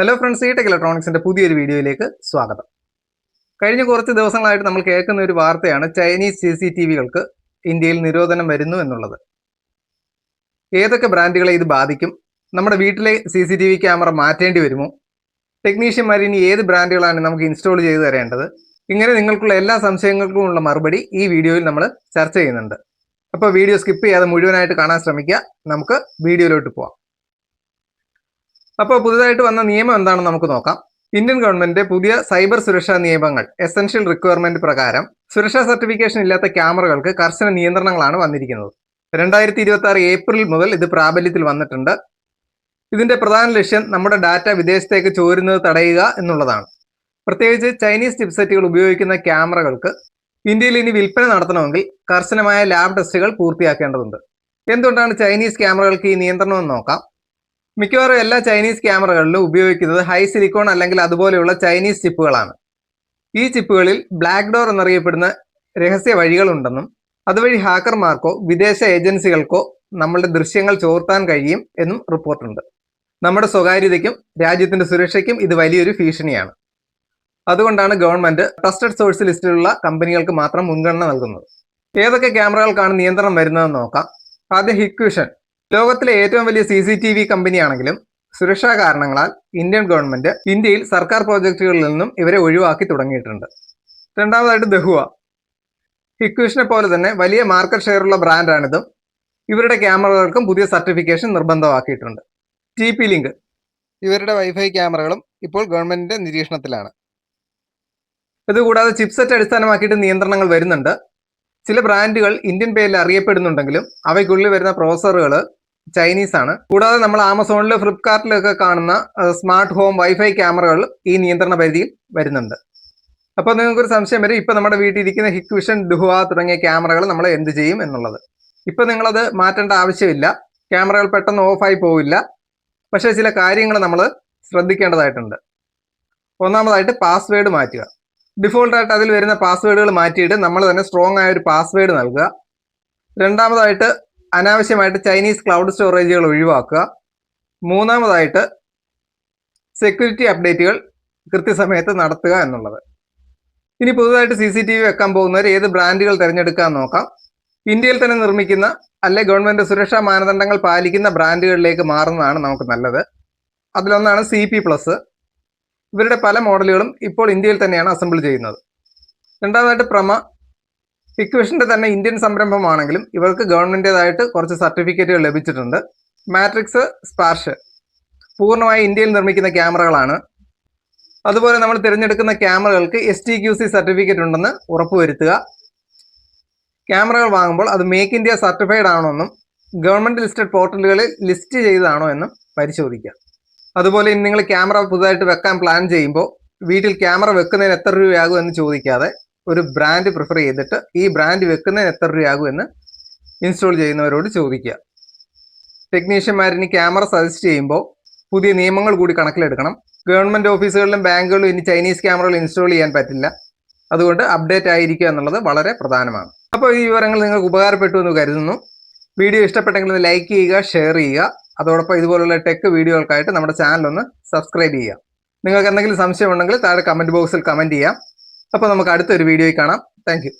Hello friends, tech ഇലക്ട്രോണിക്സിന്റെ പുതിയൊരു വീഡിയോയിലേക്ക് സ്വാഗതം. കഴിഞ്ഞ കുറച്ച് ദിവസങ്ങളായിട്ട് നമ്മൾ കേൾക്കുന്ന ഒരു വാർത്തയാണ് ചൈനീസ് CCTVകൾക്ക് ഇന്ത്യയിൽ നിരോധനം വരുന്നു എന്നുള്ളത്. ഏതൊക്കെ ബ്രാൻഡുകളെ ഇത് ബാധിക്കും? നമ്മുടെ വീട്ടിലെ CCTV ക്യാമറ മാറ്റേണ്ടി വരുമോ? ടെക്നീഷ്യന്മാർ ഇനി ഏത് ബ്രാൻഡുകളാണ് നമുക്ക് ഇൻസ്റ്റാൾ ചെയ്ത് തരേണ്ടത്? ഇങ്ങനെ നിങ്ങൾക്കുള്ള എല്ലാ സംശയങ്ങൾക്കുമുള്ള മറുപടി ഈ വീഡിയോയിൽ നമ്മൾ ചർച്ച ചെയ്യുന്നുണ്ട്. അപ്പോൾ വീഡിയോ സ്കിപ്പ് ചെയ്യാതെ മുഴുവനായിട്ട് കാണാൻ ശ്രമിക്കുക. നമുക്ക് വീഡിയോയിലോട്ട് പോവാം. അപ്പോൾ പുതുതായിട്ട് വന്ന നിയമം എന്താണെന്ന് നമുക്ക് നോക്കാം. ഇന്ത്യൻ ഗവൺമെന്റ് പുതിയ സൈബർ സുരക്ഷാ നിയമങ്ങൾ എസൻഷ്യൽ റിക്വയർമെന്റ് പ്രകാരം സുരക്ഷാ സർട്ടിഫിക്കേഷൻ ഇല്ലാത്ത ക്യാമറകൾക്ക് കർശന നിയന്ത്രണങ്ങളാണ് വന്നിരിക്കുന്നത്. 2026 ഏപ്രിൽ മുതൽ ഇത് പ്രാബല്യത്തിൽ വന്നിട്ടുണ്ട്. ഇതിന്റെ പ്രധാന ലക്ഷ്യം നമ്മുടെ ഡാറ്റ വിദേശത്തേക്ക് ചോരുന്നത് തടയുക എന്നുള്ളതാണ്. പ്രത്യേകിച്ച് ചൈനീസ് ചിപ്സെറ്റുകൾ ഉപയോഗിക്കുന്ന ക്യാമറകൾക്ക് ഇന്ത്യയിൽ ഇനി വിൽപ്പന നടത്തണമെങ്കിൽ കർശനമായ ലാബ് ടെസ്റ്റുകൾ പൂർത്തിയാക്കേണ്ടതുണ്ട്. എന്തുകൊണ്ടാണ് ചൈനീസ് ക്യാമറകൾക്ക് ഈ നിയന്ത്രണം എന്ന് നോക്കാം. മിക്കവാറും എല്ലാ ചൈനീസ് ക്യാമറകളിലും ഉപയോഗിക്കുന്നത് ഹൈ സിലിക്കോൺ അല്ലെങ്കിൽ അതുപോലെയുള്ള ചൈനീസ് ചിപ്പുകളാണ്. ഈ ചിപ്പുകളിൽ ബ്ലാക്ക് ഡോർ എന്നറിയപ്പെടുന്ന രഹസ്യ വഴികളുണ്ടെന്നും അതുവഴി ഹാക്കർമാർക്കോ വിദേശ ഏജൻസികൾക്കോ നമ്മളുടെ ദൃശ്യങ്ങൾ ചോർത്താൻ കഴിയും എന്നും റിപ്പോർട്ടുണ്ട്. നമ്മുടെ സ്വകാര്യതയ്ക്കും രാജ്യത്തിന്റെ സുരക്ഷയ്ക്കും ഇത് വലിയൊരു ഭീഷണിയാണ്. അതുകൊണ്ടാണ് ഗവൺമെന്റ് ട്രസ്റ്റഡ് സോഴ്സ് ലിസ്റ്റിലുള്ള കമ്പനികൾക്ക് മാത്രം മുൻഗണന നൽകുന്നത്. ഏതൊക്കെ ക്യാമറകൾക്കാണ് നിയന്ത്രണം വരുന്നതെന്ന് നോക്കാം. ആദ്യം ഹിക്വിഷൻ. ലോകത്തിലെ ഏറ്റവും വലിയ CCTV കമ്പനിയാണെങ്കിലും സുരക്ഷാ കാരണങ്ങളാൽ ഇന്ത്യൻ ഗവൺമെന്റ് ഇന്ത്യയിൽ സർക്കാർ പ്രോജക്റ്റുകളിൽ നിന്നും ഇവരെ ഒഴിവാക്കി തുടങ്ങിയിട്ടുണ്ട്. രണ്ടാമതായിട്ട് ദഹുവ. ഹിക്വിഷനെ പോലെ തന്നെ വലിയ മാർക്കറ്റ് ഷെയറുള്ള ബ്രാൻഡാണിതും. ഇവരുടെ ക്യാമറകൾക്കും പുതിയ സർട്ടിഫിക്കേഷൻ നിർബന്ധമാക്കിയിട്ടുണ്ട്. TP-Link. ഇവരുടെ വൈഫൈ ക്യാമറകളും ഇപ്പോൾ ഗവൺമെന്റിന്റെ നിരീക്ഷണത്തിലാണ്. ഇതുകൂടാതെ ചിപ്സെറ്റ് അടിസ്ഥാനമാക്കിയിട്ട് നിയന്ത്രണങ്ങൾ വരുന്നുണ്ട്. ചില ബ്രാൻഡുകൾ ഇന്ത്യൻ പേരിൽ അറിയപ്പെടുന്നുണ്ടെങ്കിലും അവയ്ക്കുള്ളിൽ വരുന്ന പ്രോസസറുകൾ ചൈനീസ് ആണ്. കൂടാതെ നമ്മൾ ആമസോണിലും ഫ്ലിപ്കാർട്ടിലൊക്കെ കാണുന്ന സ്മാർട്ട് ഹോം വൈഫൈ ക്യാമറകൾ ഈ നിയന്ത്രണ പരിധിയിൽ വരുന്നുണ്ട്. അപ്പോൾ നിങ്ങൾക്കൊരു സംശയം വരും, ഇപ്പൊ നമ്മുടെ വീട്ടിൽ ഇരിക്കുന്ന ഹിക്വിഷൻ, ദുഹുവ തുടങ്ങിയ ക്യാമറകൾ നമ്മൾ എന്ത് ചെയ്യും എന്നുള്ളത്. ഇപ്പൊ നിങ്ങളത് മാറ്റേണ്ട ആവശ്യമില്ല. ക്യാമറകൾ പെട്ടെന്ന് ഓഫായി പോവില്ല. പക്ഷേ ചില കാര്യങ്ങൾ നമ്മൾ ശ്രദ്ധിക്കേണ്ടതായിട്ടുണ്ട്. ഒന്നാമതായിട്ട് പാസ്വേഡ് മാറ്റുക. ഡിഫോൾട്ടായിട്ട് അതിൽ വരുന്ന പാസ്വേഡുകൾ മാറ്റിയിട്ട് നമ്മൾ തന്നെ സ്ട്രോങ് ആയ ഒരു പാസ്വേഡ് നൽകുക. രണ്ടാമതായിട്ട് അനാവശ്യമായിട്ട് ചൈനീസ് ക്ലൗഡ് സ്റ്റോറേജുകൾ ഒഴിവാക്കുക. മൂന്നാമതായിട്ട് സെക്യൂരിറ്റി അപ്ഡേറ്റുകൾ കൃത്യസമയത്ത് നടത്തുക എന്നുള്ളത്. ഇനി പുതുതായിട്ട് CCTV വെക്കാൻ പോകുന്നവർ ഏത് ബ്രാൻഡുകൾ തിരഞ്ഞെടുക്കാൻ നോക്കാം. ഇന്ത്യയിൽ തന്നെ നിർമ്മിക്കുന്ന അല്ലെ ഗവൺമെന്റ് സുരക്ഷാ മാനദണ്ഡങ്ങൾ പാലിക്കുന്ന ബ്രാൻഡുകളിലേക്ക് മാറുന്നതാണ് നമുക്ക് നല്ലത്. അതിലൊന്നാണ് CP+. ഇവരുടെ പല മോഡലുകളും ഇപ്പോൾ ഇന്ത്യയിൽ തന്നെയാണ് അസംബിൾ ചെയ്യുന്നത്. രണ്ടാമതായിട്ട് പ്രമ. ഹിക്വിഷന്റെ തന്നെ ഇന്ത്യൻ സംരംഭമാണെങ്കിലും ഇവർക്ക് ഗവൺമെന്റേതായിട്ട് കുറച്ച് സർട്ടിഫിക്കറ്റുകൾ ലഭിച്ചിട്ടുണ്ട്. മാട്രിക്സ്, സ്പാർഷ് പൂർണ്ണമായി ഇന്ത്യയിൽ നിർമ്മിക്കുന്ന ക്യാമറകളാണ്. അതുപോലെ നമ്മൾ തിരഞ്ഞെടുക്കുന്ന ക്യാമറകൾക്ക് STQC സർട്ടിഫിക്കറ്റ് ഉണ്ടെന്ന് ഉറപ്പുവരുത്തുക. ക്യാമറകൾ വാങ്ങുമ്പോൾ അത് മേക്ക് ഇന്ത്യ സർട്ടിഫൈഡ് ആണോ എന്നും ഗവൺമെന്റ് ലിസ്റ്റഡ് പോർട്ടലുകളിൽ ലിസ്റ്റ് ചെയ്തതാണോ എന്നും പരിശോധിക്കുക. അതുപോലെ നിങ്ങൾ ക്യാമറ പുതുതായിട്ട് വെക്കാൻ പ്ലാൻ ചെയ്യുമ്പോൾ വീട്ടിൽ ക്യാമറ വെക്കുന്നതിന് എത്ര രൂപയാകും എന്ന് ചോദിക്കാതെ ഒരു ബ്രാൻഡ് പ്രിഫർ ചെയ്തിട്ട് ഈ ബ്രാൻഡ് വെക്കുന്നതിന് എത്ര രൂപയാകും എന്ന് ഇൻസ്റ്റാൾ ചെയ്യുന്നവരോട് ചോദിക്കുക. ടെക്നീഷ്യന്മാരിനി ക്യാമറ സജസ്റ്റ് ചെയ്യുമ്പോൾ പുതിയ നിയമങ്ങൾ കൂടി കണക്കിലെടുക്കണം. ഗവൺമെന്റ് ഓഫീസുകളിലും ബാങ്കുകളിലും ഇനി ചൈനീസ് ക്യാമറകൾ ഇൻസ്റ്റാൾ ചെയ്യാൻ പറ്റില്ല. അതുകൊണ്ട് അപ്ഡേറ്റ് ആയിരിക്കുക എന്നുള്ളത് വളരെ പ്രധാനമാണ്. അപ്പോൾ ഈ വിവരങ്ങൾ നിങ്ങൾക്ക് ഉപകാരപ്പെട്ടു എന്ന് കരുതുന്നു. വീഡിയോ ഇഷ്ടപ്പെട്ടെങ്കിൽ ലൈക്ക് ചെയ്യുക, ഷെയർ ചെയ്യുക. അതോടൊപ്പം ഇതുപോലുള്ള ടെക് വീഡിയോകൾക്കായിട്ട് നമ്മുടെ ചാനൽ ഒന്ന് സബ്സ്ക്രൈബ് ചെയ്യുക. നിങ്ങൾക്ക് എന്തെങ്കിലും സംശയം ഉണ്ടെങ്കിൽ താഴെ കമന്റ് ബോക്സിൽ കമന്റ് ചെയ്യാം. അപ്പോൾ നമുക്ക് അടുത്തൊരു വീഡിയോയിൽ കാണാം. Thank you.